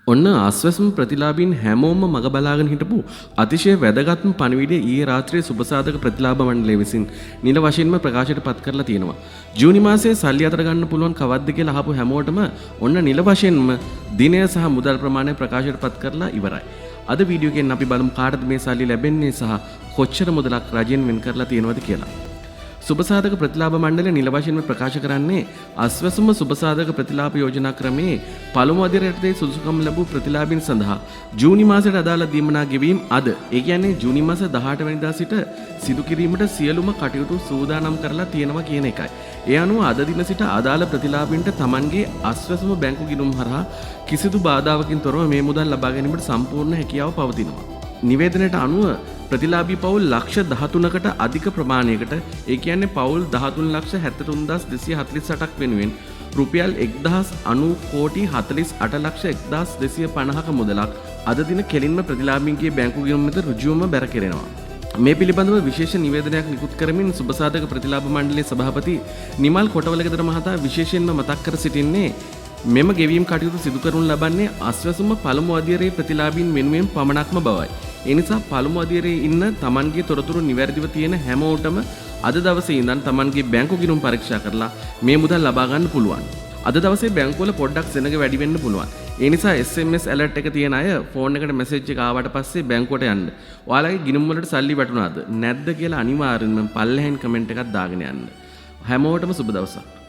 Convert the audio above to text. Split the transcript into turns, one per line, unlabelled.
ඔන්න ආස්වැසුම් ප්‍රතිලාභීන් හැමෝම මග බලාගෙන හිටපු අතිශය වැදගත්ම පණිවිඩය ඊයේ රාත්‍රියේ සුබසාධක ප්‍රතිලාභ මණ්ඩලය විසින් නිල වශයෙන්ම ප්‍රකාශයට පත් කරලා තියෙනවා. ජූනි මාසයේ සල්ලි අතර ගන්න පුළුවන් කවද්ද කියලා අහපු හැමෝටම ඔන්න නිල වශයෙන්ම දිනය සහ මුදල් ප්‍රමාණය ප්‍රකාශයට පත් කරලා ඉවරයි. අද වීඩියෝ එකෙන් අපි බලමු කාටද මේ සල්ලි ලැබෙන්නේ සහ කොච්චර මුදලක් රජයෙන් වෙන් කරලා තියෙනවද කියලා. සුබසාධක ප්‍රතිලාභ මණ්ඩලය නිල වශයෙන්ම ප්‍රකාශ කරන්නේ අස්වැසුම සුබසාධක ප්‍රතිලාභ යෝජනා ක්‍රමයේ පළමු අදියරටදී සුදුසුකම් ලැබූ ප්‍රතිලාභීන් සඳහා ජූනි මාසයට අදාළ දීමනා ගෙවීම් අද ඒ කියන්නේ ජූනි මාස 18 වෙනිදා සිට සිදු කිරීමට සියලුම කටයුතු සූදානම් කරලා තියෙනවා කියන එකයි. ඒ අනුව අද දින සිට අදාළ ප්‍රතිලාභීන්ට Tamanගේ අස්වැසුම බැංකු ගිණුම් හරහා කිසිදු බාධාවකින් තොරව මේ මුදල් ලබා ගැනීමට සම්පූර්ණ හැකියාව පවතිනවා. නිවේදනයට අනුව ප්‍රතිලාභී පවුල් ලක්ෂ 13කට අධික ප්‍රමාණයකට ඒ කියන්නේ පවුල් 13,73,248ක් වෙනුවෙන් රුපියල් 1,090 කෝටි 48,02,150ක මුදලක් අද දින කෙලින්ම ප්‍රතිලාභීන්ගේ බැංකු ගිණුම් වෙත ඍජුවම බැර කෙරෙනවා. මේ පිළිබඳව විශේෂ නිවේදනයක් නිකුත් කරමින් සුබසාධක ප්‍රතිලාභ මණ්ඩලයේ සභාපති නිමල් කොටවලගෙදර මහතා විශේෂයෙන්ම මතක් කර සිටින්නේ මෙම ගෙවීම් කටයුතු සිදු කරනු ලබන්නේ අස්වැසුම පළමු අදියරේ ප්‍රතිලාභීන් වෙනුවෙන් පමණක්ම බවයි. ඒ නිසා පළමු අදියරේ ඉන්න Tamanගේ තොරතුරු නිවැරදිව තියෙන හැමෝටම අද දවසේ ඉඳන් Tamanගේ බැංකු ගිණුම් පරීක්ෂා කරලා මේ මුදල් ලබා ගන්න පුළුවන්. අද දවසේ බැංකුවල පොඩ්ඩක් සෙනග වැඩි වෙන්න පුළුවන්. ඒ නිසා SMS alert එක තියෙන අය ෆෝන් එකට මැසේජ් එක ආවට පස්සේ බැංකුවට යන්න. ඔයාලගේ ගිණුම් වලට සල්ලි වැටුණාද නැද්ද කියලා අනිවාර්යෙන්ම පල්ලෙහෙන් කමෙන්ට් එකක් දාගෙන යන්න. හැමෝටම සුබ දවසක්.